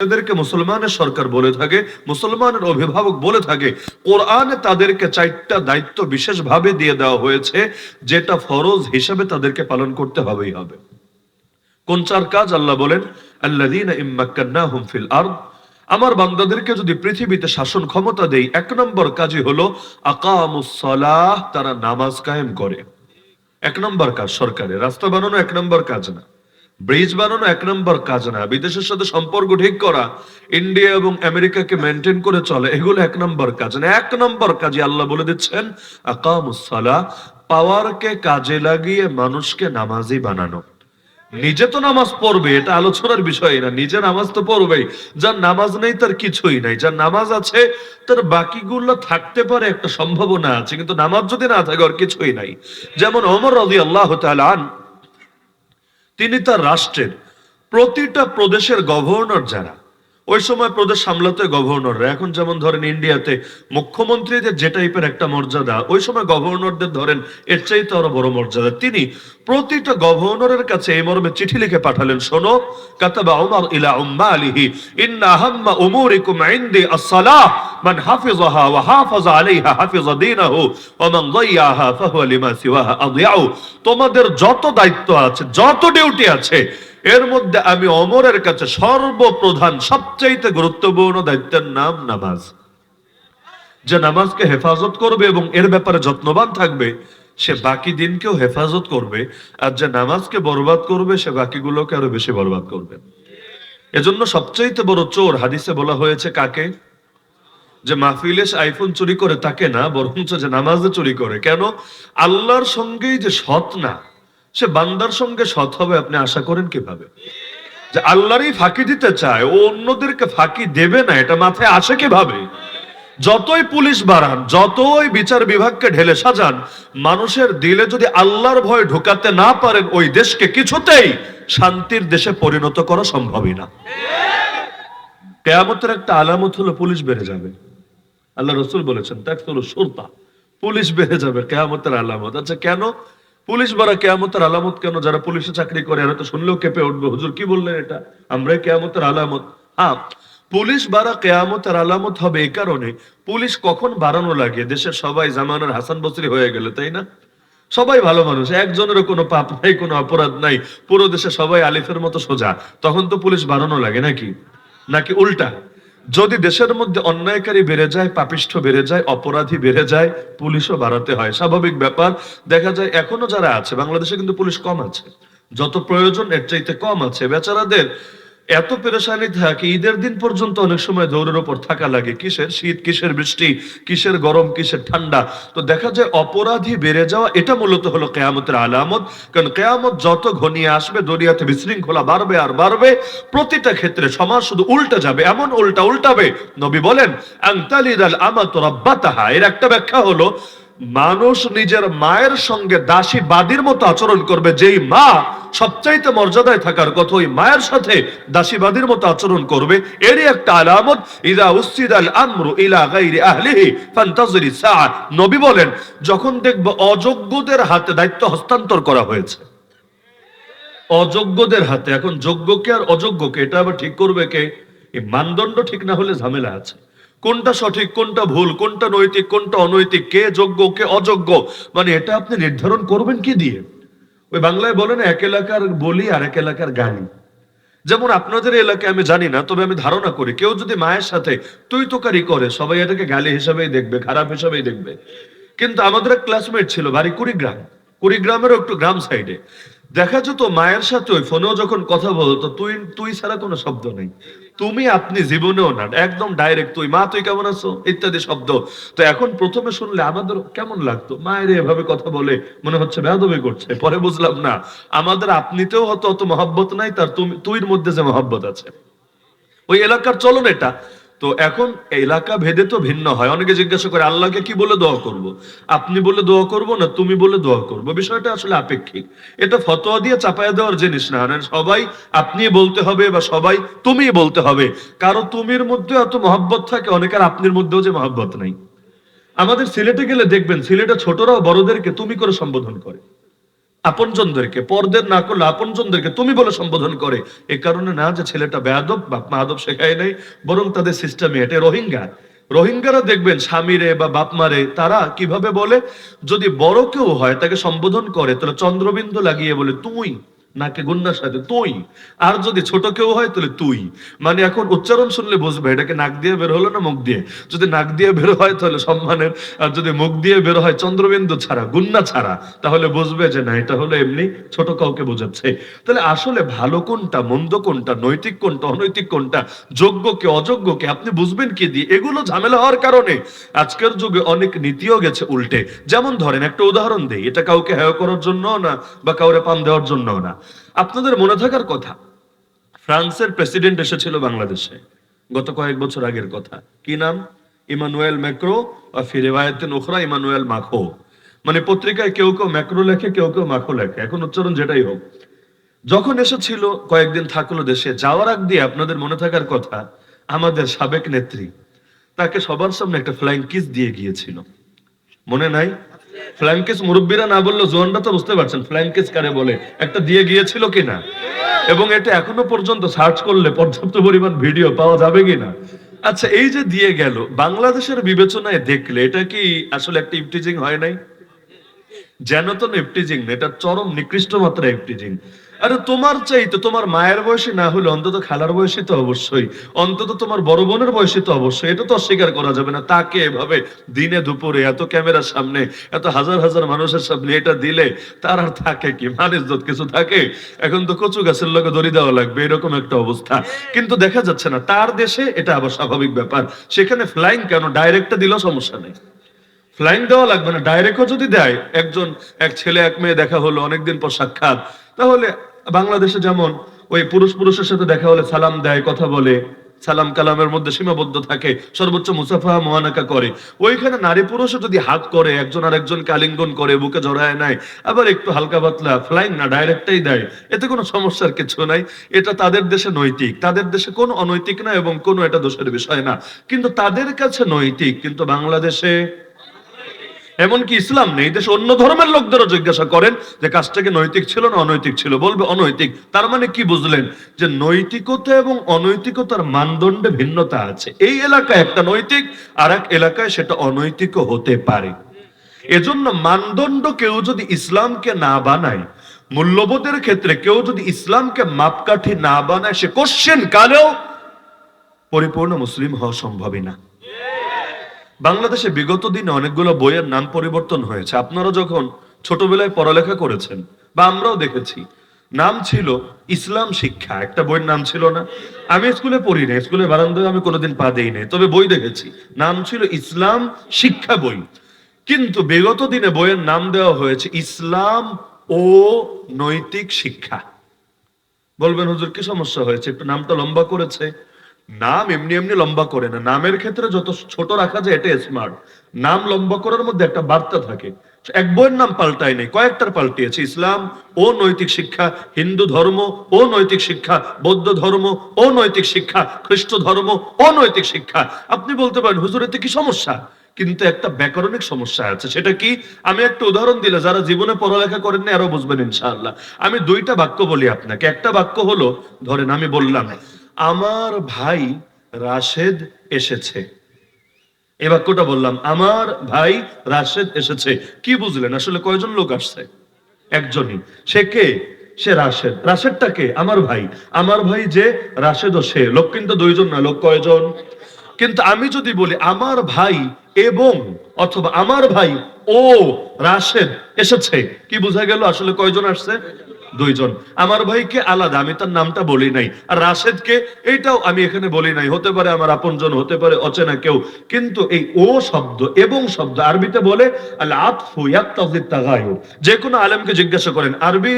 এদেরকে মুসলমানের সরকার বলে থাকে, মুসলমানের অভিভাবক বলে থাকে। কোরআনে তাদেরকে 4টা দায়িত্ব বিশেষভাবে দিয়ে দেওয়া হয়েছে, যেটা ফরজ হিসাবে তাদেরকে পালন করতে হবেই হবে। কোন 4 কাজ? আল্লাহ বলেন, আল্লাযীনা ইম্মাক্কান্নাহুম ফিল আরদ, আমার বান্দাদেরকে যদি পৃথিবীতে শাসন ক্ষমতা দেই, 1 নম্বর কাজই হলো আকামুস সালাহ, তারা নামাজ কায়েম করে। 1 নম্বর কাজ। সরকারের রাস্তা বানানো 1 নম্বর কাজ না, ব্রিজ বানানো 1 নম্বর কাজ না, বিদেশের সাথে সম্পর্ক ঠিক করা, ইন্ডিয়া এবং আমেরিকাকে মেনটেন করে চলে, এগুলো 1 নম্বর কাজ না। 1 নম্বর কাজে আল্লাহ বলে দিচ্ছেন আকামুস সালাহ, পাওয়ারকে কাজে লাগিয়ে মানুষকে নামাজি বানানো। নিজে তো নামাজ পড়বে, এটা আলোচনার বিষয় না, নিজে নামাজ তো পড়বেই। যার নামাজ নেই তার কিছুই নাই, যার নামাজ আছে তার বাকিগুলো থাকতে পারে, একটা সম্ভাবনা আছে, কিন্তু নামাজ যদি না থাকে আর কিছুই নাই। যেমন ওমর রাদিয়াল্লাহু তাআলা আনহু, তিনি তার রাষ্ট্রের প্রতিটা প্রদেশের গভর্নর যারা, ওই সময় প্রদেশ সামলাতে গভর্নররা, এখন যেমন ধরেন ইন্ডিয়াতে মুখ্যমন্ত্রীদের যে টাইপের একটা মর্যাদা, ওই সময় গভর্নরদের ধরেন এর চাইতে আরো বড় মর্যাদা। তিনি প্রতিটা গভর্নরের কাছে এই মর্মে চিঠি লিখে পাঠালেন, শোনো, কাতাবা উমর ইলা উম্মালিহি ইন্না আহাম্মা উমুরিকুম ইনদি আস-সালাহ, মান হাফিজাহা ওয়া হাফাযা আলাইহা হাফিযা দীনাহু ওয়া মান দাইয়াহা ফাহুয়া লিমা সিওয়াহা আদিয়াউ। তোমাদের যত দায়িত্ব আছে, যত ডিউটি আছে, এর মধ্যে আমি ওমরের কাছে সর্বপ্রধান সবচাইতে গুরুত্বপূর্ণ দায়িত্বের নাম নামাজ। যে নামাজকে হেফাজত করবে এবং এর ব্যাপারে যত্নবান থাকবে, সে বাকি দিনকেও হেফাজত করবে, আর যে নামাজকে বরবাদ করবে সে বাকিগুলোকে আরো বেশি বরবাদ করবে। এজন্য সবচাইতে বড় চোর হাদিসে বলা হয়েছে কাকে? যে মাহফিলে আইফোন চুরি করে তাকে না, বরঞ্চ যে নামাজে চুরি করে। কেন? আল্লাহর সঙ্গেই যে সৎ না, সে বান্দার সঙ্গে সৎ হবে আপনি আশা করেন কিভাবে? যে আল্লাহরই ফাঁকি দিতে চায়, ও অন্যদেরকে ফাঁকি দেবে না, এটা মাথায় আসে কিভাবে? যতই পুলিশ বাড়ান, যতই বিচার বিভাগকে ঢেলে সাজান, মানুষের দিলে যদি আল্লাহর ভয় ঢোকাতে না পারেন, ওই দেশকে কিছুতেই শান্তির দেশে পরিণত করা সম্ভবই না। কিয়ামতের একটা আলামত হলো পুলিশ বেড়ে যাবে। আল্লাহ রাসূল বলেছেন তাকসুরু শুরতা, পুলিশ বেড়ে যাবে কিয়ামতের আলামত। আচ্ছা কেন পুলিশ বাড়া কিয়ামতের আলামত কেন? যারা পুলিশে চাকরি করে এরা তো শুনলেও কেঁপে উঠবে, হুজুর কি বললেন এটা? আমরাই কিয়ামতের আলামত? হ্যাঁ, পুলিশ বাড়া কিয়ামতের আলামত হবে এই কারণে, পুলিশ কখন বাড়ানো লাগে? দেশের সবাই জামানার হাসান বসরি হয়ে গেলে, তাই না? সবাই ভালো মানুষ, একজনেরও কোনো পাপ নাই, কোনো অপরাধ নাই, পুরো দেশে সবাই আলিফের মতো সোজা, তখন তো পুলিশ বাড়ানো লাগে নাকি? নাকি উল্টা? যদি দেশের মধ্যে অন্যায়কারী বেড়ে যায়, পাপিষ্ঠ বেড়ে যায়, অপরাধী বেড়ে যায়, পুলিশও বাড়াতে হয়, স্বাভাবিক ব্যাপার। দেখা যায় এখনো যারা আছে বাংলাদেশে, কিন্তু পুলিশ কম আছে, যত প্রয়োজন এর চাইতে কম আছে। বেচারাদের এত পেরেশানি থাকে, ঈদের দিন পর্যন্ত অনেক সময় দৌড়ের উপর থাকা লাগে। কিসের শীত, কিসের বৃষ্টি, কিসের গরম, কিসের ঠান্ডা। তো দেখা যায় অপরাধী বেড়ে যাওয়া, এটা মূলত হলো কিয়ামতের আলামত। কারণ কিয়ামত যত ঘনিয়ে আসবে, দুনিয়াতে বিশৃঙ্খলা বাড়বে আর বাড়বে, প্রতিটা ক্ষেত্রে সমাজ শুধু উল্টা যাবে, এমন উল্টাবে। নবী বলেন আনতালিদাল আমাতু রাব্বাতাহা, এর একটা ব্যাখ্যা হলো মানুষ নিজের মায়ের সঙ্গে দাসী বাদীর মতো আচরণ করবে। যেই মা সবচাইতে মর্যাদায় থাকার কথা, ওই মায়ের সাথে দাসীবাদীর মতো আচরণ করবে। এরই একটা আলামত ইযা উসিদাল আমরু ইলা গায়রি আহলিহি ফান্তাযিরি সাআ। নবী বলেন যখন দেখব অযোগ্যদের হাতে দায়িত্ব হস্তান্তর করা হয়েছে, অযোগ্যদের হাতে। এখন যোগ্যকে আর অযোগ্যকে এটা আবার ঠিক করবে কে? এই মানদণ্ড ঠিক না হলে ঝামেলা আছে। কোনটা সঠিক, কোনটা ভুল, কোনটা নৈতিক, কোনটা অনৈতিক, কে যোগ্য কে অযোগ্য, মানে এটা আপনি নির্ধারণ করবেন কি দিয়ে? ওই বাংলায় বলে না, এক এলাকার বলি আর এক এলাকার গালি। যেমন আপনাদের এলাকায় আমি জানি না, তবে আমি ধারণা করি কেউ যদি মায়ের সাথে তুই তোকারি করে, সবাই এটাকে গালি হিসাবেই দেখবে, খারাপ হিসাবেই দেখবে। কিন্তু আমাদের এক ক্লাসমেট ছিল, বাড়ি কুড়িগ্রাম, কুড়িগ্রামেরও একটু গ্রাম সাইডে। দেখা যেত মায়ের সাথে ওই ফোনেও যখন কথা বলতো, তুই তুই ছাড়া কোনো শব্দ নেই, তুমি আপনি জীবনেও না, একদম ডাইরেক্ট তুই, মা তুই কেমন আছো ইত্যাদি শব্দ। তো এখন প্রথমে শুনলে আমাদের কেমন লাগতো, মায়ের এভাবে কথা বলে মনে হচ্ছে বেয়াদবি করছে। পরে বুঝলাম না, আমাদের আপনিতেও হয়তো অত মহব্বত নাই, তার তুইর মধ্যে যে মহব্বত আছে। ওই এলাকার চলন এটা। তো এখন এলাকা ভেদে তো ভিন্ন হয়। অনেকে জিজ্ঞাসা করে আল্লাহকে কি বলে দোয়া করব, আপনি বলে দোয়া করব না তুমি বলে দোয়া করব? বিষয়টা আসলে আপেক্ষিক, এটা ফতোয়া দিয়ে চাপায়া দেওয়ার জিনিস না। সবাই আপনি বলতে হবে বা সবাই তুমি বলতে হবে। কারো তুমির মধ্যে এত মহব্বত থাকে, অনেকের আপনির মধ্যেও যে মহব্বত নাই। আমাদের সিলেটে গেলে দেখবেন সিলেটে ছোটরাও বড়দেরকে তুমি করে সম্বোধন করে। আপনজনদেরকে, পরদের না করলে আপনজনদেরকে তুমি বলে সম্বোধন করে। এ কারণে না যে ছেলেটা বেয়াদব, বাপ মা আদব শেখায় নাই, বরং তাদের সিস্টেমে এটা। রোহিঙ্গারা দেখবেন স্বামীরে বা বাপ মারে তারা কিভাবে বলে, যদি বড় কেউ হয় তাকে সম্বোধন করে তাহলে চন্দ্রবিন্দু লাগিয়ে বলে তুই, নাকে গুন্নার সাথে তুই। আর যদি ছোট কেউ হয় তাহলে তুই। মানে এখন উচ্চারণ শুনলে বুঝবে এটাকে নাক দিয়ে বের হলো না মুখ দিয়ে। যদি নাক দিয়ে বের হয় তাহলে সম্মানের, আর যদি মুখ দিয়ে বের হয় চন্দ্রবিন্দু ছাড়া, গুন্না ছাড়া, তাহলে বুঝবে যে না, এটা হলো এমনি ছোট কাউকে বোঝাচ্ছে। তাহলে আসলে ভালো কোনটা, মন্দ কোনটা, নৈতিক কোনটা, অনৈতিক কোনটা, যোগ্য কে অযোগ্য কে, আপনি বুঝবেন কি দিয়ে? এগুলো ঝামেলা হওয়ার কারণে আজকের যুগে অনেক নীতিও গেছে উল্টে। যেমন ধরেন একটা উদাহরণ দেই, এটা কাউকে হেয় করার জন্য না বা কাউরে পাম দেওয়ার জন্য না। আপনাদের মনে থাকার কথা, ফ্রান্সের প্রেসিডেন্ট এসেছিল বাংলাদেশে গত কয়েক বছর আগের কথা। কি নাম? ইমানুয়েল ম্যাক্রো, আর ফি রিওয়ায়াতিন উখরা ইমানুয়েল মাখো। মানে পত্রিকায় কেউ কেউ ম্যাক্রো লেখে, কেউ কেউ মাখো লেখে, এখন উচ্চারণ যেটাই হোক। যখন এসেছিল কয়েকদিন থাকলো দেশে, যাওয়ার আগ দিয়ে আপনাদের মনে থাকার কথা, আমাদের সাবেক নেত্রী তাকে সবার সামনে একটা ফ্লাইং কিস দিয়ে গিয়েছিল, মনে নাই? ফ্লাইং কিস মুরব্বীরা না বললেও জোয়ানরা তো বুঝতে পারছেন ফ্লাইং কিস কারে বলে, একটা দিয়ে গিয়েছিল কিনা। এবং এটা এখনো পর্যন্ত সার্চ করলে পর্যাপ্ত পরিমাণ ভিডিও পাওয়া যাবে কিনা। আচ্ছা, এই যে দিয়ে গেল, বাংলাদেশের বিবেচনায় দেখলে এটা কি আসলে একটা ইফটিজিং হয় নাই? যেন তো ইফটিজিং না, এটা চরম নিকৃষ্ট মাত্রা ইফটিজিং। আরে তোমার চাইতে তোমার মায়ের বয়সী না হলে অন্তত খালার বয়সী তো অবশ্যই, অন্তত তোমার বড় বোনের বয়সী তো অবশ্যই, এটা তো অস্বীকার করা যাবে না। তাকে এভাবে দিনে দুপুরে এত ক্যামেরার সামনে, এত হাজার হাজার মানুষের সামনে এটা দিলে তার আর থাকে কি? মান ইজ্জত কিছু থাকে? এখন তো কচু গাছের লগে দড়ি দেওয়া লাগবে, এরকম একটা অবস্থা। কিন্তু দেখা যাচ্ছে না, তার দেশে এটা আবার স্বাভাবিক ব্যাপার। সেখানে ফ্লাইং কেন, ডাইরেক্টটা দিলেও সমস্যা নেই। ফ্লাইং দেওয়া লাগবে না, ডাইরেক্টও যদি দেয়, এক ছেলে এক মেয়ে দেখা হলো অনেকদিন পর সাক্ষাৎ, তাহলে বাংলাদেশে যেমন ওই পুরুষ পুরুষের সাথে দেখা হলে সালাম দেয়, কথা বলে, সালাম কালামের মধ্যে সীমাবদ্ধ থাকে, সর্বোচ্চ মুসাফা মুআনাকা করে, ওইখানে নারী পুরুষও যদি হাত করে, একজন আর একজনকে আলিঙ্গন করে, বুকে জড়ায় নেয়, আবার একটু হালকা পাতলা, ফ্লাইং না ডাইরেক্টটাই দেয়, এতে কোনো সমস্যার কিছু নাই। এটা তাদের দেশে নৈতিক, তাদের দেশে কোনো অনৈতিক না, এবং কোনো এটা দোষের বিষয় না। কিন্তু তাদের কাছে নৈতিক, কিন্তু বাংলাদেশে এমনকি ইসলাম নেই, দেশে অন্য ধর্মের লোকদেরও জিজ্ঞাসা করেন যে কাজটাকে নৈতিক ছিল না অনৈতিক ছিল, বলবে অনৈতিক। তার মানে কি বুঝলেন? যে নৈতিকতা এবং অনৈতিকতার মানদণ্ডে ভিন্নতা আছে। এই এলাকায় একটা নৈতিক, আর এক এলাকায় সেটা অনৈতিকও হতে পারে। এজন্য মানদণ্ড কেউ যদি ইসলামকে না বানায়, মূল্যবোধের ক্ষেত্রে কেউ যদি ইসলামকে মাপকাঠি না বানায়, সে কোশ্চেন কালেও পরিপূর্ণ মুসলিম হওয়া সম্ভবই না। বাংলাদেশে বিগত দিনে অনেকগুলো বইয়ের নাম পরিবর্তন হয়েছে। আপনারা যখন ছোটবেলায় পড়ালেখা করেছেন বা আমরাও দেখেছি, নাম ছিল ইসলাম শিক্ষা, একটা বইয়ের নাম ছিল না? আমি স্কুলে পড়ি না, স্কুলের বারান্দায় আমি কোনোদিন পা দেই নাই, তবে বই দেখেছি, নাম ছিল ইসলাম শিক্ষা বই। কিন্তু বিগত দিনে বইয়ের নাম দেওয়া হয়েছে ইসলাম ও নৈতিক শিক্ষা। বলবেন হুজুর কি সমস্যা হয়েছে, একটু নামটা লম্বা করেছে? নাম এমনি এমনি লম্বা করে না, নামের ক্ষেত্রে যত ছোট রাখা যায় এটা স্মার্ট। নাম লম্বা করার মধ্যে একটা বার্তা থাকে। এক বইয়ের নাম পাল্টায় নেই, কয়েকটার পাল্টিয়েছে। ইসলাম ও নৈতিক শিক্ষা, হিন্দু ধর্ম ও নৈতিক শিক্ষা, বৌদ্ধ ধর্ম ও নৈতিক শিক্ষা, খ্রিস্ট ধর্ম ও নৈতিক শিক্ষা। আপনি বলতে পারেন হুজুর এতে কি সমস্যা? কিন্তু একটা ব্যাকরণিক সমস্যা আছে। সেটা কি? আমি একটা উদাহরণ দিলে যারা জীবনে পড়ালেখা করেন না আরো বুঝবেন ইনশাআল্লাহ। আমি দুইটা বাক্য বলি আপনাকে। একটা বাক্য হলো, ধরেন আমি বললাম আমার ভাই রাশেদ এসেছে। এই বাক্যটা বললাম, আমার ভাই রাশেদ এসেছে। কি বুঝলেন আসলে কয়জন লোক আসছে? একজনই। সে কে? সে রাশেদ। রাশেদটা কে? আমার ভাই। আমার ভাই যে রাশেদ ও সে, লোক কিন্তু দুইজন না, লোক কয়জন? কিন্তু আমি যদি বলি আমার ভাই এবং, অথবা আমার ভাই ও রাশেদ এসেছে, কি বোঝা গেল আসলে কয়জন আসছে? দুইজন। আমার ভাইকে আলাদা, আমি তার নামটা বলি নাই। আর রাশেদকে, এইটাও আমি এখানে বলি নাই, হতে পারে আমার আপনজন, হতে পারে অচেনা কেউ। কিন্তু এই ও শব্দ এবং শব্দ আরবিতে বলে আল আতফু ইয়াক্তাজি তাগায়ুর। যে কোনো আলেমকে জিজ্ঞাসা করেন, আরবি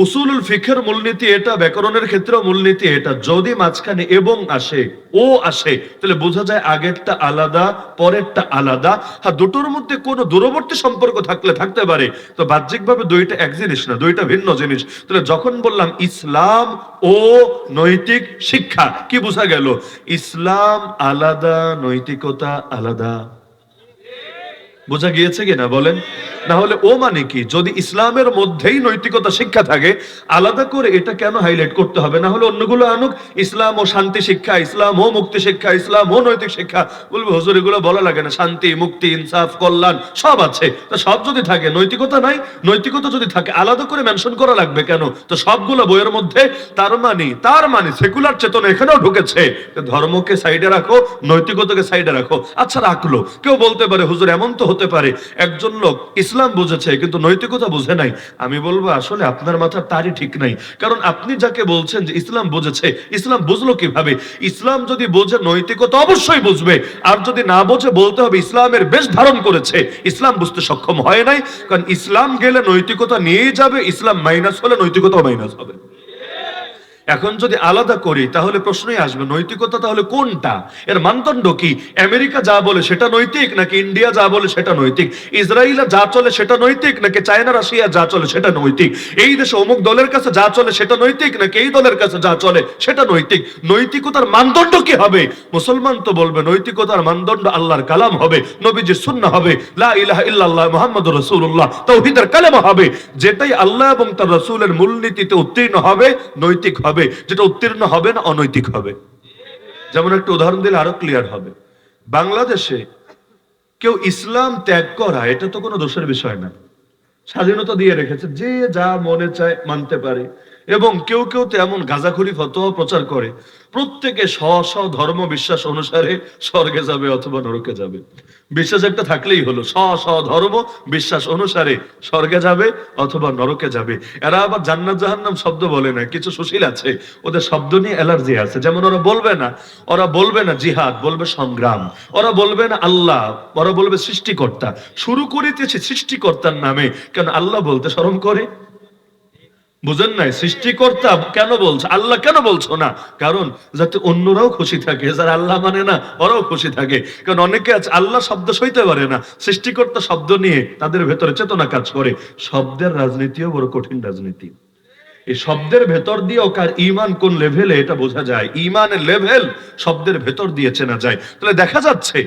উসুলুল ফিকহের মূলনীতি এটা, ব্যাকরণের ক্ষেত্রেও মূলনীতি এটা। যদি মাঝখানে এবং আসে, ও আসে, তাহলে বোঝা যায় আগেরটা আলাদা, পরেরটা আলাদা। হ্যাঁ, দুটোর মধ্যে কোনো দূরবর্তী সম্পর্ক থাকলে থাকতে পারে, তো বাহ্যিকভাবে দুইটা এক জিনিস না, দুইটা ভিন্ন জিনিস। তাহলে যখন বললাম ইসলাম ও নৈতিক শিক্ষা, কি বোঝা গেল? ইসলাম আলাদা, নৈতিকতা আলাদা। বোঝা গিয়েছে কিনা বলেন? না হলে ও মানে কি? যদি ইসলামের মধ্যেই নৈতিকতা শিক্ষা থাকে, আলাদা করে এটা কেন হাইলাইট করতে হবে? না হলে অন্যগুলো আনুক, ইসলাম ও শান্তি শিক্ষা, ইসলাম ও মুক্তি শিক্ষা, ইসলাম ও নৈতিক শিক্ষা। বলবে হুজুর এগুলো বলা লাগে না, শান্তি মুক্তি ইনসাফ কল্যাণ সব আছে। তো সব যদি থাকে নৈতিকতা নাই, নৈতিকতা যদি থাকে আলাদা করে মেনশন করা লাগবে কেন? তো সবগুলো বইয়ের মধ্যে। তার মানে সেকুলার চেতনা এখানেও ঢুকেছে। ধর্মকে সাইডে রাখো, নৈতিকতাকে সাইডে রাখো। আচ্ছা রাখলো, কেউ বলতে পারে হুজুর এমন তো হতে পারে একজন লোক ইসলাম বুঝেছে কিন্তু নৈতিকতা বুঝে নাই। আমি বলবো আসলে আপনার মাথার তারই ঠিক নাই। কারণ আপনি যাকে বলছেন যে ইসলাম বুঝেছে, ইসলাম বুঝলো কিভাবে? ইসলাম যদি বোঝে নৈতিকতা অবশ্যই বুঝবে, আর যদি না বোঝে বলতে হবে ইসলামের বেশ ধারণ করেছে, ইসলাম বুঝতে সক্ষম হয় নাই। কারণ ইসলাম গেলে নৈতিকতা নিয়েই যাবে, ইসলাম মাইনাস হলে নৈতিকতাও মাইনাস হবে। এখন যদি আলাদা করি তাহলে প্রশ্নই আসবে নৈতিকতা তাহলে কোনটা, এর মানদণ্ড কি? আমেরিকা যা বলে সেটা নৈতিক, নাকি ইন্ডিয়া যা বলে সেটা নৈতিক? ইসরায়েলে যা চলে সেটা নৈতিক, নাকি চায়না রাশিয়া যা চলে সেটা নৈতিক? এই দেশে অমুক দলের কাছে যা চলে সেটা নৈতিক, নাকি এই দলের কাছে যা চলে সেটা নৈতিক? নৈতিকতার মানদণ্ড কি হবে? মুসলমান তো বলবে নৈতিকতার মানদণ্ড আল্লাহর কালাম হবে, নবীজির সুন্নাহ হবে, লা ইলাহা ইল্লাল্লাহ মুহাম্মাদুর রাসূলুল্লাহ তাওহীদের কালেমা হবে। যেটাই আল্লাহ এবং তার রাসূলের মূলনীতিতে উত্তীর্ণ হবে নৈতিক হবে, যেটা উত্তীর্ণ হবে না অনৈতিক হবে। যেমন একটা উদাহরণ দিলে আরো ক্লিয়ার হবে। বাংলাদেশে কেউ ইসলাম ত্যাগ করা এটা তো কোনো দোষের বিষয় না, স্বাধীনতা দিয়ে রেখেছে, যে যা মনে চায় মানতে পারে। এবং কেউ কেউ তো এমন গাঁজাখুরি ফতোয়া প্রচার করে প্রত্যেকে স্ব ধর্ম বিশ্বাস অনুসারে স্বর্গে যাবে অথবা নরকে যাবে। বিশ্বাস একটা থাকলেই হলো, স্ব ধর্ম বিশ্বাস অনুসারে স্বর্গে যাবে অথবা নরকে যাবে। এরা আবার জান্নাত জাহান্নাম শব্দ বলে না, কিছু সুশীল আছে ওদের শব্দ নিয়ে অ্যালার্জি আছে। যেমন ওরা বলবে না জিহাদ, বলবে সংগ্রাম। ওরা বলবে না আল্লাহ, ওরা বলবে সৃষ্টিকর্তা। শুরু করিতেছে সৃষ্টিকর্তার নামে, কেন আল্লাহ বলতে শরম করে? বুঝেন নাই? সৃষ্টিকর্তা কেন বলছো, আল্লাহ কেন বলছো না? কারণ যাতে অন্যরাও খুশি থাকে, যারা আল্লাহ মানে না ওরাও খুশি থাকে। কারণ অনেকে আছে আল্লাহ শব্দ সইতে পারে না, সৃষ্টিকর্তা শব্দ নিয়ে তাদের ভেতরে চেতনা কাজ করে। শব্দের রাজনীতিও বড় কঠিন রাজনীতি। এই শব্দের ভেতর দিয়েও কার ঈমান কোন লেভেলে এটা বোঝা যায়, ঈমানের লেভেল শব্দের ভেতর দিয়ে চেনা যায়। তাহলে দেখা যাচ্ছে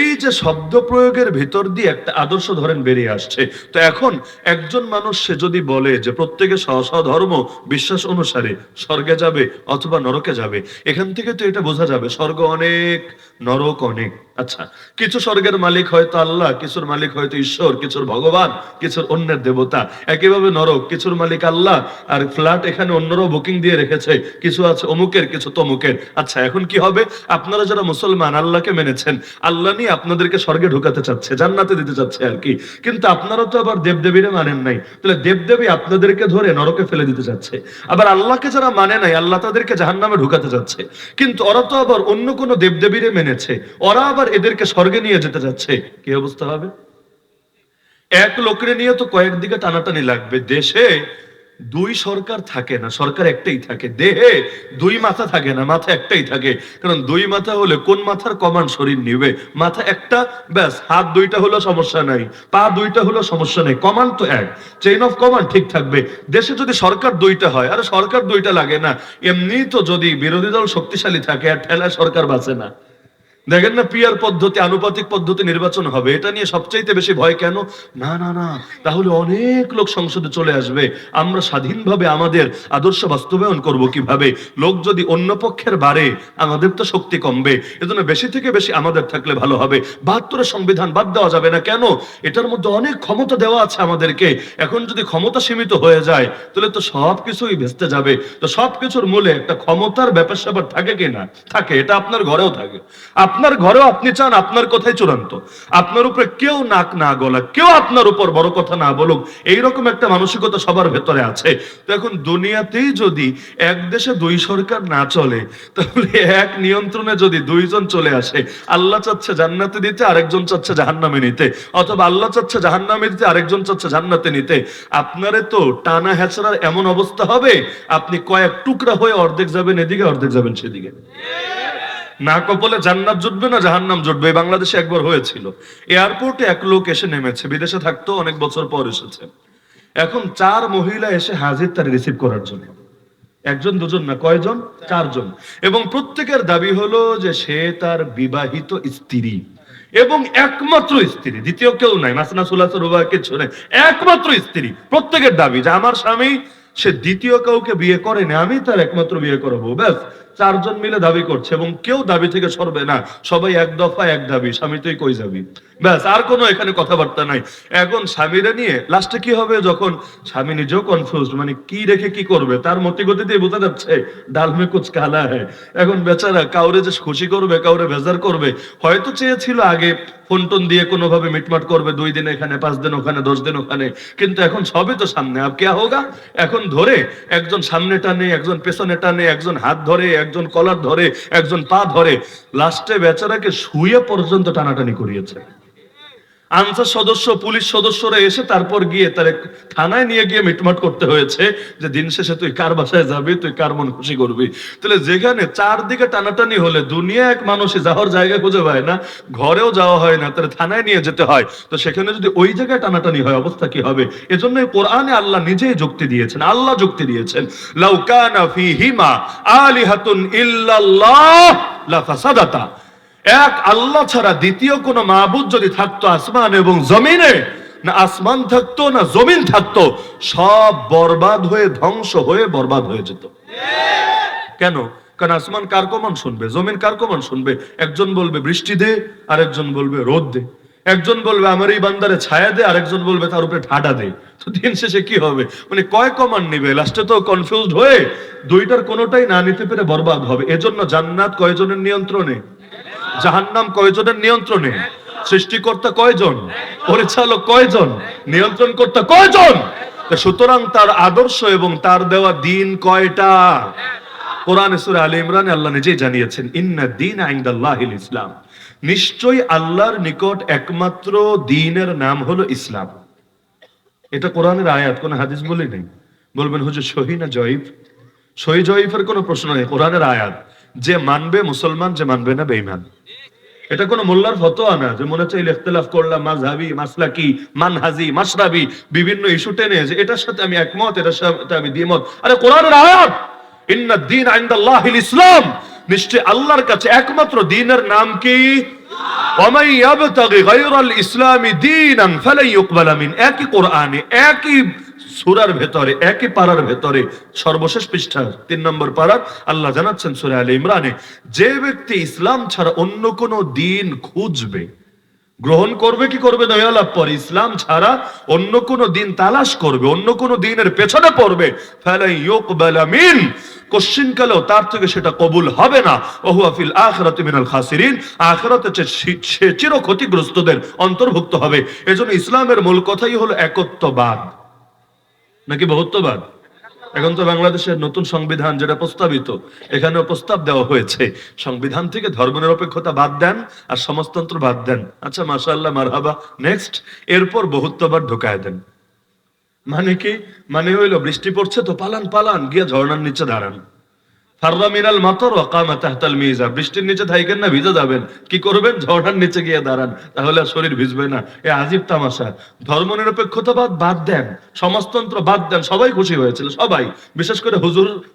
এই যে শব্দ প্রয়োগের ভেতর দিয়ে একটা আদর্শ ধরেন বেরিয়ে আসছে। তো এখন একজন মানুষ সে যদি বলে যে প্রত্যেকে স্ব ধর্ম বিশ্বাস অনুসারে স্বর্গে যাবে অথবা নরকে যাবে, এখান থেকে তো এটা বোঝা যাবে স্বর্গ অনেক, নরক অনেক। আচ্ছা, কিছু স্বর্গের মালিক হয়তো আল্লাহ, কিছুর মালিক হয়তো ঈশ্বর, কিছুর ভগবান, কিছুর অন্যের দেবতা। একইভাবে নরক, কিছুর মালিক আল্লাহ, আর ফ্ল্যাট এখানে অন্যরাও বুকিং দিয়ে রেখেছে, কিছু আছে অমুকের কিছু তমুকের। আচ্ছা এখন কি হবে? আপনারা যারা মুসলমান আল্লাহকে মেনেছেন, আল্লাহ নিয়ে আপনাদেরকে স্বর্গে ঢুকাতে চাচ্ছে, জান্নাতে দিতে চাচ্ছে আর কি। কিন্তু আপনারা তো আবার দেবদেবীরে মানেন নাই, তাহলে দেবদেবী আপনাদেরকে ধরে নরকে ফেলে দিতে চাচ্ছে। আবার আল্লাহকে যারা মানে নাই, আল্লাহ তাদেরকে জাহান্নামে ঢুকাতে যাচ্ছে। কিন্তু ওরা তো আবার অন্য কোন দেবদেবীরে মেনেছে, ওরা আবার এদেরকে স্বর্গে নিয়ে যেতে যাচ্ছে। কি অবস্থা হবে? এক লোকের নিয়ে তো কয়েকদিকে টানাটানি লাগবে। দেশে দুই সরকার থাকে না, সরকার একটাই থাকে। দেহে দুই মাথা থাকে না, মাথা একটাই থাকে। কারণ দুই মাথা হলে কোন মাথার কমান্ড শরীর নিবে? মাথা একটা, ব্যাস। হাত দুইটা হলো সমস্যা নাই, পা দুইটা হলো সমস্যা নেই, কমান্ড তো এক, চেইন অফ কমান্ড ঠিক থাকবে। দেশে যদি সরকার দুইটা হয়, আরে সরকার দুইটা লাগে না, এমনি তো যদি বিরোধী দল শক্তিশালী থাকে আর ঠেলায় সরকার বাঁচে না। দেখেন না পিয়ার পদ্ধতি, আনুপাতিক পদ্ধতি নির্বাচন হবে, এটা নিয়ে সবচাইতে বেশি ভয় কেন? না না না, তাহলে অনেক লোক সংসদে চলে আসবে, আমরা স্বাধীনভাবে আমাদের আদর্শ বাস্তবায়ন করব কিভাবে? লোক যদি অন্য পক্ষের বাড়ে আমাদের তো শক্তি কমবে, এজন্য বেশি থেকে বেশি আমাদের থাকলে ভালো হবে। ৭২ সংবিধান বাদ দেওয়া যাবে না কেন? এটার মধ্যে অনেক ক্ষমতা দেওয়া আছে আমাদেরকে। এখন যদি ক্ষমতা সীমিত হয়ে যায় তাহলে তো সবকিছুই ভেস্তে যাবে। তো সবকিছুর মূলে একটা ক্ষমতার ব্যাপার স্যাপার থাকে কিনা? থাকে। এটা আপনার ঘরেও থাকে। আপনার ঘরেও আপনি চান আপনার কথাই চূড়ান্ত, আপনার উপরে কেউ নাক না গলা, কেউ আপনার উপর বড় কথা না বলুক, এইরকম একটা মানসিকতা সবার ভেতরে আছে। তো এখন দুনিয়াতেই যদি এক দেশে দুই সরকার না চলে, তাহলে এক নিয়ন্ত্রণে যদি দুইজন চলে আসে, আল্লাহ চাচ্ছে জান্নাতে দিতে, আরেকজন চাচ্ছে জাহান্নামে নিতে, অথবা আল্লাহ চাচ্ছে জাহান্নামে দিতে, আরেকজন চাচ্ছে জান্নাতে নিতে, আপনারে তো টানা হেঁচড়ার এমন অবস্থা হবে, আপনি কয়েক টুকরা হয়ে অর্ধেক যাবেন এদিকে, অর্ধেক যাবেন সেদিকে। না কপালে জান্নাত জুটবে না জাহান্নাম জুটবে। বাংলাদেশে একবার হয়েছিল, এয়ারপোর্টে এক লোক এসে নেমেছে, বিদেশে থাকতো, অনেক বছর পর এসেছে। এখন ৪ মহিলা এসে হাজির তার রিসিভ করার জন্য। একজন দুজন না, কয়জন? ৪ জন। এবং প্রত্যেকের দাবি হলো যে সে তার বিবাহিত স্ত্রী। এবং একমাত্র স্ত্রী, দ্বিতীয় কেউ নাই, মাসনা সুলাসা রুবা কিছু নেই, একমাত্র স্ত্রী। প্রত্যেকের দাবি যে আমার স্বামী সে দ্বিতীয় কাউকে বিয়ে করেনি, আমি তার একমাত্র বিয়ে করবো। ব্যাস, চারজন মিলে দাবি করছে এবং কেউ দাবি থেকে সরবে না, সবাই এক দফা এক দাবি, স্বামী তুই কই যাবি, ব্যাস, আর কোনো এখানে কথাবার্তা নাই। এখন স্বামীরা নিয়ে লাস্টে কি হবে, যখন স্বামী নিজেও কনফিউজ, মানে কি রেখে কি করবে, তার মতি গতিতে বোঝা যাচ্ছে ডাল মে কুছ কালা হ্যায়। এখন বেচারা কাউরে যে খুশি করবে কাউরে বেজার করবে, হয়তো চেয়েছিল আগে ফোন টোন দিয়ে কোনোভাবে মিটমাট করবে, 2 দিন এখানে 5 দিন ওখানে 10 দিন ওখানে, কিন্তু এখন সবই তো সামনে, আব কে হোগা। এখন ধরে একজন সামনে টানে, একজন পেছনে টানে, একজন হাত ধরে, একজন কলার ধরে, একজন পা ধরে, লাস্টে বেচারাকে শুয়ে পর্যন্ত টানাটানি করিয়েছে। আনসার সদস্য, পুলিশ সদস্যরা এসে তারপর গিয়ে তার থানায় নিয়ে গিয়ে মিটমাট করতে হয়েছে যে দিন শেষে তুই কার বাসায় যাবি, তুই কার মন খুশি করবি। তাহলে যেখানে চারদিকে টানাটানি হলে দুনিয়া এক মানুষই যাওয়ার জায়গা খুঁজে পায় না, ঘরেও যাওয়া হয় না, তাহলে থানায় নিয়ে যেতে হয়, তো সেখানে যদি ওই জায়গায় টানাটানি হয় অবস্থা কি হবে। এজন্য কোরআনে আল্লাহ নিজেই যুক্তি দিয়েছেন, আল্লাহ যুক্তি দিয়েছেন, লাউ কানা ফীহিমা আলিহাতুন ইল্লাল্লাহ লাফাসাদাতা। এক আল্লাহ ছাড়া দ্বিতীয় কোন মাবুদ যদি থাকতো আসমান এবং জমিনে, না আসমান থাকতো না জমিন থাকতো, সব বরবাদ হয়ে ধ্বংস হয়ে বরবাদ হয়ে যেত। কেন? কারণ আসমান কার কমান শুনবে, জমিন কার কমান শুনবে। একজন বলবে বৃষ্টি দে, আরেকজন বলবে রোদ দে, একজন বলবে আমার এই বান্দারে ছায়া দে, আরেকজন বলবে তার উপরে ঠাডা দে। তো দিন শেষে কি হবে, মানে কয় কমান নিবে, লাস্টে তো কনফিউজড হয়ে দুইটার কোনোটাই না নিতে পেরে বরবাদ হবে। এজন্য জান্নাত কয়জনের নিয়ন্ত্রণে, জাহান্নাম কয়জনের নিয়ন্ত্রণে, সৃষ্টিকর্তা কয়জন, পরিচালক কয়জন, নিয়ন্ত্রণকর্তা কয়জন। সুতরাং তার আদর্শ এবং তার দেওয়া দিন কয়টা। কোরআন সূরা আলে ইমরানে আল্লাহ নিজেই জানিয়েছেন, ইন্না দীনা ইনদাল্লাহিল ইসলাম, নিশ্চয়ই আল্লাহর নিকট একমাত্র দ্বীনের নাম হলো ইসলাম। এটা কোরআনের আয়াত, কোন হাদিস বলে নেই। বলবেন হুজুর সহি না জয়ীফ? সহি জয়ীফের কোনো প্রশ্ন নেই, কোরআনের আয়াত। যে মানবে মুসলমান, যে মানবে না বেঈমান। এটা কোনো মোল্লার ফতোয়া না যে মনে চাইলে ইখতিলাফ করলাম, মাযহাবি, মাসলাকি, মানহাজি, মাশরাবি বিভিন্ন ইস্যু টেনে যে এটার সাথে আমি একমত, এটার সাথে আমি দ্বিমত। আরে কোরআনের আয়াত, ইন্না দ্বীন ইনদাল্লাহিল ইসলাম, নিশ্চয় আল্লাহর কাছে একমাত্র দ্বীনের নাম কি? ওয়া মান ইয়াবতাগি গায়রাল ইসলামি দীনান ফালান ইউকবালা মিন। একই কোরআনে, একই সূরার ভেতরে, একই পারার ভেতরে, সর্বশেষ পৃষ্ঠা 3 নম্বর পারার আল্লাহ জানাচ্ছেন সূরা আলে ইমরানে, যে ব্যক্তি ইসলাম ছাড়া অন্য কোন দ্বীন খুঁজবে, গ্রহণ করবে কি করবে না লাভ পরে, ইসলাম ছাড়া অন্য কোন দিন তালাশ করবে, অন্য কোন দিনের পেছনে পড়বে, ফালাই ইউকবালা মিন, কোশ্চিন কালেও তার থেকে সেটা কবুল হবে না। ওহুয়া ফিল আখিরাতি মিনাল খাসিরিন, আখিরাতে সে চির ক্ষতিগ্রস্তদের অন্তর্ভুক্ত হবে। এজন্য ইসলামের মূল কথাই হলো একত্ববাদ নাকি বহুত্ববাদ। এখন তো বাংলাদেশের নতুন সংবিধান যেটা প্রস্তাবিত, এখানেও প্রস্তাব দেওয়া হয়েছে সংবিধান থেকে ধর্মনিরপেক্ষতা বাদ দেন আর সমাজতন্ত্র বাদ দেন। আচ্ছা মাশাআল্লাহ, মারহাবা, নেক্সট। এরপর বহুত্ববাদ ঢোকায় দেন। মানে কি? মানে হইলো বৃষ্টি পড়ছে তো পালান পালান গিয়ে ঝর্ণার নিচে দাঁড়ান। ফাররা মিনাল মাতর ওয়া কামা তাহতাল মিজা, বৃষ্টির নিচে থাকেন না, ভিজে যাবেন, কি করবেন? ঝর্ণার নিচে গিয়ে দাঁড়ান, তাহলে আর শরীর ভিজবে না। এ আজীব তামাশা। ধর্মনিরপেক্ষতাবাদ বাদ দেন, সমাজতন্ত্র বাদ দেন, সবাই খুশি হয়েছিল, সবাই, বিশেষ করে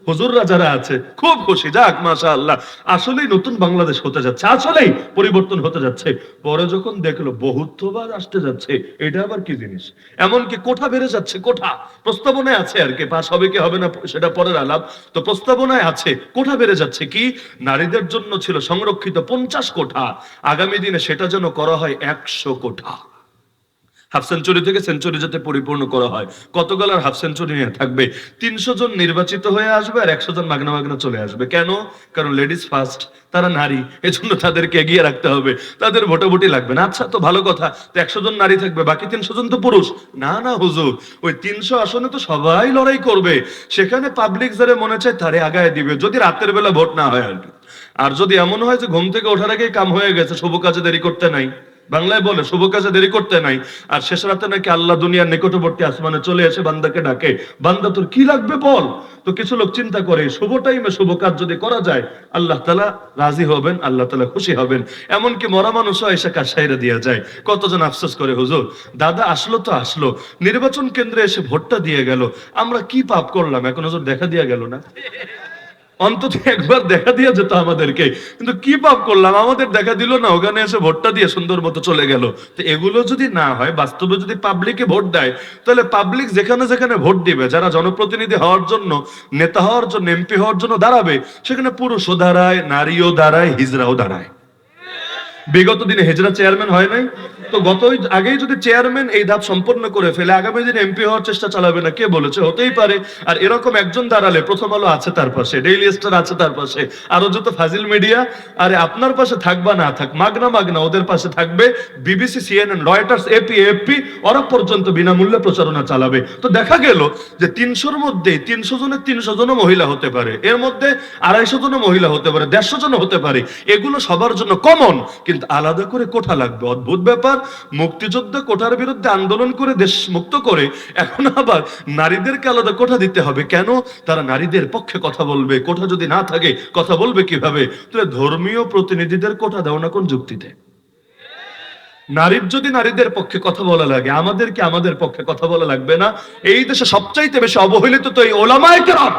হুজুররা যারা আছে খুব খুশি। যাক মাশাআল্লাহ, আসলেই নতুন বাংলাদেশ হতে যাচ্ছে, আসলেই পরিবর্তন হতে যাচ্ছে। পরে যখন দেখলো বহুত্ববাদ আসতে যাচ্ছে, এটা আবার কি জিনিস, এমনকি কোঠা বেড়ে যাচ্ছে, কোঠা প্রস্তাবনায় আছে, আর কি পাস হবে কি হবে না সেটা পরের আলাপ, তো প্রস্তাবনায় আছে কোঠা বেড়ে যাচ্ছে। কি? নারীদের জন্য ছিল সংরক্ষিত 50 কোঠা, আগামী দিনে সেটা যেন করা হয় 100 কোঠা। হাফ সেঞ্চুরি থেকে সেঞ্চুরি যাতে পরিপূর্ণ করা হয়। কত গলার হাফ সেঞ্চুরি নিয়ে থাকবে? 300 জন নির্বাচিত হয়ে আসবে আর 100 জন মাগনা মাগনা চলে আসবে। কেন? কারণ লেডিস ফার্স্ট, তারা নারী, এজন্য তাদেরকে এগিয়ে রাখতে হবে, তাদের ভোটাভুটি লাগবে না। আচ্ছা, তো ভালো কথা, তো 100 জন নারী থাকবে, বাকি 300 জন তো পুরুষ। না না হুজুর, ওই 300 আসনে তো সবাই লড়াই করবে, সেখানে পাবলিক যারা মনে চায় তারে আগায় দিবে, যদি রাতের বেলা ভোট না হয় আর কি। আর যদি এমন হয় যে ঘুম থেকে ওঠার আগেই কাম হয়ে গেছে, শুভ কাজে দেরি করতে নাই, বাংলায় বলে শুভ কাজে দেরি করতে নাই, আর শেষ রাতে নাকি আল্লাহ দুনিয়ার নিকটবর্তী আসমানে চলে এসে বান্দাকে ডাকে, বান্দা তোর কি লাগবে বল। তো কিছু লোক চিন্তা করে শুভ টাইমে শুভ কাজ যদি করা যায় আল্লাহ তাআলা রাজি হবেন, আল্লাহ তাআলা খুশি হবেন। এমনকি মরা মানুষও এসে কাজ সাইরা দিয়ে যায়। কতজন আফসোস করে, হুজুর দাদা আসলো তো আসলো, নির্বাচন কেন্দ্রে এসে ভোটটা দিয়ে গেল, আমরা কি পাপ করলাম, এখন হুজুর দেখা দিয়ে গেল না। অন্তত একবার দেখা দিয়ে যেত আমাদেরকে, কিন্তু কি পাপ করলাম, আমাদের দেখা দিল না, ওখানে এসে ভোটটা দিয়ে সুন্দর মতো চলে গেল। তো এগুলো যদি না হয়, বাস্তবে যদি পাবলিকে ভোট দেয়, তাহলে পাবলিক যেখানে যেখানে ভোট দিবে, যারা জনপ্রতিনিধি হওয়ার জন্য, নেতা হওয়ার জন্য, এমপি হওয়ার জন্য দাঁড়াবে, সেখানে পুরুষও দাঁড়ায়, নারীও দাঁড়ায়, হিজড়াও দাঁড়ায়। বিগত দিনে হেজরা চেয়ারম্যান হয় নাই? তো আগেই যদি চেয়ারম্যান এই ধাপ সম্পন্ন করে ফেলে, আগামী দিনে এমপি হওয়ার চেষ্টা চালাবে না? কে বলেছে? হতেই পারে। আর এরকম একজন দাঁড়ালে প্রথম আলো আছে তার পাশে, ডেইলি স্টার আছে তার পাশে, আরো যত ফাজিল মিডিয়া, আরে আপনার পাশে থাকবা না থাক, মাগনা মাগনা ওদের পাশে থাকবে। BBC, CNN, Reuters, AP, AFP, ওরা পর্যন্ত বিনামূল্যে প্রচারণা চালাবে। তো দেখা গেল যে 300-র মধ্যে 300 জনের 300 জনও মহিলা হতে পারে, এর মধ্যে 250 জনও মহিলা হতে পারে, 150 জনও হতে পারে। এগুলো সবার জন্য কমন, কিন্তু আলাদা করে কোঠা লাগবে। অদ্ভুত ব্যাপার, মুক্তিযোদ্ধা কোঠার বিরুদ্ধে আন্দোলন করে দেশ মুক্ত করে এখন আবার নারীদেরকে আলাদা কোঠা দিতে হবে কেন? তারা নারীদের পক্ষে কথা বলবে, কোঠা যদি না থাকে কথা বলবে কিভাবে? তাহলে ধর্মীয় প্রতিনিধিদের কোঠা দাও না কোন যুক্তিতে? নারীর যদি নারীদের পক্ষে কথা বলা লাগে, আমাদেরকে আমাদের পক্ষে কথা বলা লাগবে না? এই দেশে সবচাইতে বেশি অবহেলিত তো এই ওলামায়ে কেরাম।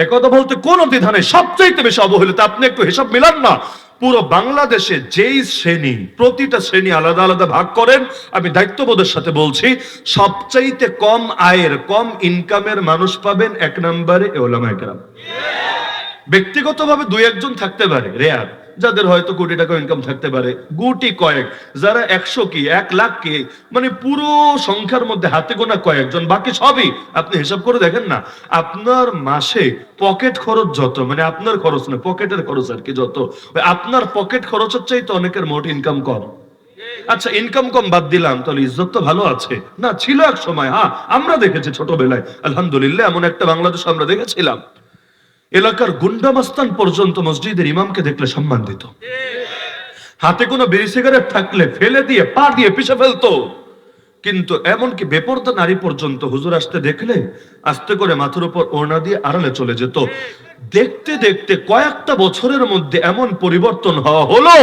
একথা বলতে কোন দ্বিধা নেই, সবচাইতে বেশি অবহেলিত। আপনি একটু হিসাব মিলান না, পুরো বাংলাদেশে যেই শ্রেণী, প্রতিটা শ্রেণী আলাদা আলাদা ভাগ করেন, আমি দায়িত্ববোধের সাথে বলছি, সবচাইতে কম আয়ের, কম ইনকামের মানুষ পাবেন 1 নম্বরে ওলামায়ে কেরাম। ব্যক্তিগতভাবে 2-1 জন থাকতে পারে, রেয়ার, যাদের হয়তো কোটি টাকা ইনকাম থাকতে পারে, গুটি কয়েক। যারা 100 কি 1 লাখ কি, মানে পুরো সংখ্যার মধ্যে হাতে গোনা কয়েকজন, বাকি সবই আপনি হিসাব করে দেখেন না, আপনার মাসে পকেট খরচ যত, মানে আপনার খরচ না, পকেটের খরচ আর কি, যত আপনার পকেট খরচের চাইতে অনেকের মোট ইনকাম কম। আচ্ছা, ইনকাম কম বাদ দিলাম, তাহলে ইজ্জত তো ভালো আছে না? ছিল এক সময়, হ্যাঁ, আমরা দেখেছি ছোটবেলায়, আলহামদুলিল্লাহ, এমন একটা বাংলাদেশ আমরা দেখেছিলাম, এলাকার গুন্ডা মাস্তান পর্যন্ত মসজিদের ইমামকে দেখলে সম্মান দিত। হাতে কোনো বিড়ি সিগারেট থাকলে ফেলে দিয়ে, পা দিয়ে পিছে ফেলতো। কিন্তু এমনকি বেপরদা নারী পর্যন্ত হুজুর আসতে দেখলে আস্তে করে মাথার উপর ওড়না দিয়ে আড়ালে চলে যেত। দেখতে দেখতে কয়েকটা বছরের মধ্যে এমন পরিবর্তন হওয়া হলো,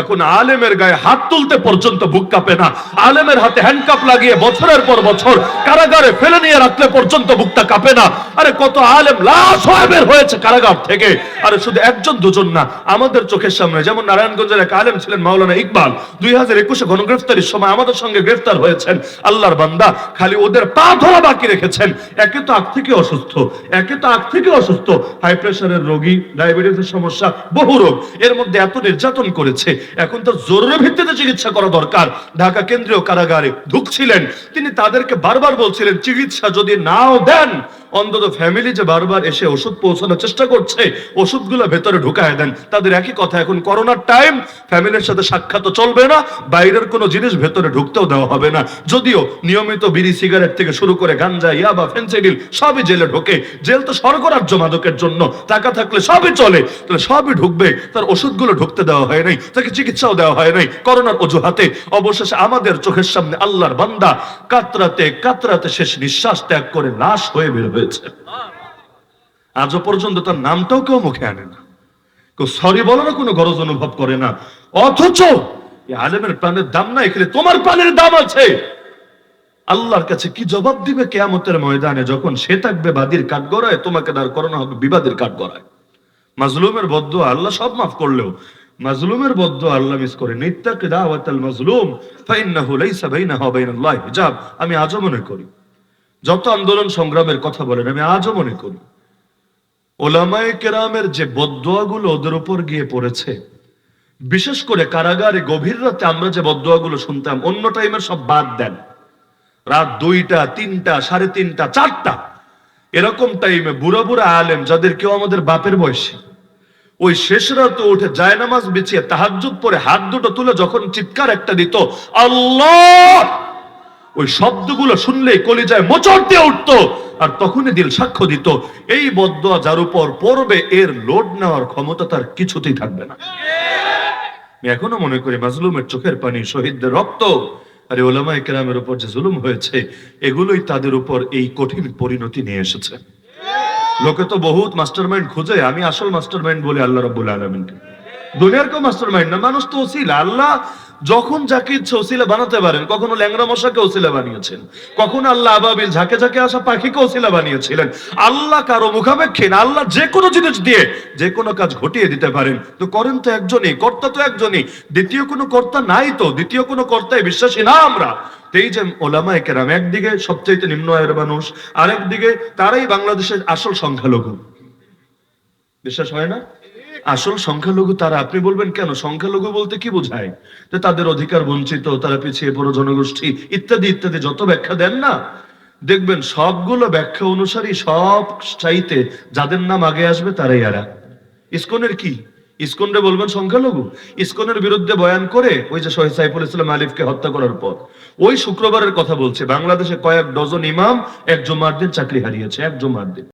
এখন আলেমের গায়ে হাত তুলতে পর্যন্ত বুক কাঁপে না। আলেমের হাতে হ্যান্ডকাপ লাগিয়ে বছরের পর বছর কারাগারে ফেলে নিয়ে রাখলে পর্যন্ত বুকটা কাঁপে না। আরে কত আলেম লাশ হয়ে বের হয়েছে কারাগার থেকে। আরে শুধু 1-2 জন না, আমাদের চোখের সামনে, যেমন নারায়ণগঞ্জের এক আলেম ছিলেন মাওলানা ইকবাল, 2021-এ গণগ্রেফতারির সময় আমাদের সঙ্গে গ্রেফতার হয়েছেন। আল্লাহর বান্দা, খালি ওদের পা ধরা বাকি রেখেছেন। একে তো আগ থেকে অসুস্থ, হাই প্রেশারের রোগী, ডায়াবেটিসের সমস্যা, বহু রোগ, এর মধ্যে এত নির্যাতন করেছে, এখন তার জরুরি ভিত্তিতে চিকিৎসা করা দরকার। ঢাকা কেন্দ্রীয় কারাগারে ঢুকছিলেন, তিনি তাদেরকে বারবার বলছিলেন, চিকিৎসা যদি নাও দেন, অন্তত ফ্যামিলি যে বারবার এসে ওষুধ পৌঁছানোর চেষ্টা করছে, ওষুধগুলো ভেতরে ঢুকায় দেন। তাদের একই কথা, এখন করোনার টাইম, ফ্যামিলির সাথে সাক্ষাৎ চলবে না, বাইরের কোনো জিনিস ভেতরে ঢুকতেও দেওয়া হবে না। যদিও নিয়মিত বিড়ি সিগারেট থেকে শুরু করে গাঞ্জা, ইয়াবা, ফেন্সিডিল সবই জেলে ঢোকে। জেল তো স্বর্গরাজ্য মাদকের জন্য, টাকা থাকলে সবই চলে, তাহলে সবই ঢুকবে। তার ওষুধগুলো ঢুকতে দেওয়া হয় নাই, তাকে চিকিৎসাও দেওয়া হয় নাই করোনার অজুহাতে। অবশেষে আমাদের চোখের সামনে আল্লাহর বান্দা কাতরাতে কাতরাতে শেষ নিঃশ্বাস ত্যাগ করে লাশ হয়ে বের হয়েছে। আজও পর্যন্ত তার নামটাও কেউ মুখে আনে না, কেউ সরি বলার কোনো গরজ অনুভব করে না। অথচ আলেমের প্রাণের দাম নাই, এখানে তোমার প্রাণের দাম আছে। আল্লাহর কাছে কি জবাব দিবে কিয়ামতের ময়দানে, যখন সে থাকবে বাদীর কাঠগড়ায়, তোমাকে দাঁড় করানো হবে বিবাদের কাঠগড়ায়। মাজলুমের বদদুয়া আল্লাহ সব মাফ করলেও মাজলুমের বদদুয়া আল্লাহ মিস করে। ইত্তাকি দাওয়াতাল মাজলুম ফাইন্নাহু লাইসা বাইনাহা ওয়া বাইনাল্লাহি হিজাব। আমি আজও মনে করি, যত আন্দোলন সংগ্রামের কথা বলেন, আমি আজও মনে করি ওলামায়ে কেরামের যে বদদুয়াগুলো ওদের উপর গিয়ে পড়েছে, বিশেষ করে কারাগারে গভীর রাতে আমরা যে বদদুয়াগুলো শুনতাম, অন্য টাইমের সব বাদ দেন, রাত 2টা, 3টা, 3:30, 4টা, এরকম টাইমে বুড়া বুড়া আলেম, যাদের কেউ আমাদের বাপের বয়সী, ওই শেষ রাতে উঠে জায়নামাজ বিছিয়ে তাহাজ্জুদ পড়ে হাত দুটো তুলে যখন চিৎকার একটা দিত, আল্লাহ, ওই শব্দগুলো শুনলেই কলিজায় মোচড় দিয়ে উঠতো। আর তখনই দিল সাক্ষ্য দিত, এই বদদুয়া যার উপর পড়বে, এর লোড নেওয়ার ক্ষমতা তার কিছুতেই থাকবে না। আমি এখনো মনে করি মাজলুমের চোখের পানি, শহীদদের রক্ত, আর ওলামায়ে কেরামের উপর যে জুলুম হয়েছে, এগুলোই তাদের উপর এই কঠিন পরিণতি নিয়ে এসেছে। লোকে তো বহুত মাস্টারমাইন্ড খুঁজে, আমি আসল মাস্টারমাইন্ড বলি আল্লাহ রাব্বুল আলামিনকে। দুনিয়ার কেউ মাস্টার মাইন্ড না, মানুষ তো ওসিলা। আল্লাহ যখন যাকে ইচ্ছে ওসিলা বানাতে পারেন। কখনো ল্যাংড়া মশাকে ওসিলা বানিয়েছেন, কখনো আল্লাহ আবাবিল ঝাঁকে ঝাঁকে আসা পাখিকে ওসিলা বানিয়েছিলেন। আল্লাহ কারো মুখাপেক্ষী না, আল্লাহ যে কোনো জিনিস দিয়ে যে কোনো কাজ ঘটিয়ে দিতে পারেন। তো করেন তো একজনই, কর্তা তো একজনই, দ্বিতীয় কোনো কর্তা নাই। তো দ্বিতীয় কোনো কর্তায় বিশ্বাসী না আমরা। তো এই যে ওলামায়ে কেরাম, একদিকে সবচাইতে নিম্ন আয়ের মানুষ, আরেকদিকে তারাই বাংলাদেশের আসল সংখ্যালঘু। বিশ্বাস হয় না? আসল সংখ্যালঘু তারা। আপনি বলবেন কেন সংখ্যালঘু বলতে কি বোঝায়? যে তাদের অধিকার বঞ্চিত, তারা পিছিয়ে পড়া জনগোষ্ঠী, ইত্যাদি ইত্যাদি যত ব্যাখ্যা দেন না, দেখবেন সবগুলো ব্যাখ্যা অনুসারী সব চাইতে যাদের নাম আগে আসবে তারাই এরা। ইসকনের কি? ইসকনরে বলবেন সংখ্যালঘু? ইসকনের বিরুদ্ধে বয়ান করে ওই যে শহীদ সাইফুল ইসলাম আলিফকে হত্যা করার পর ওই শুক্রবারের কথা বলছে, বাংলাদেশে কয়েক ডজন ইমাম এক জুমার দিন চাকরি হারিয়েছে, এক জুমার দিন।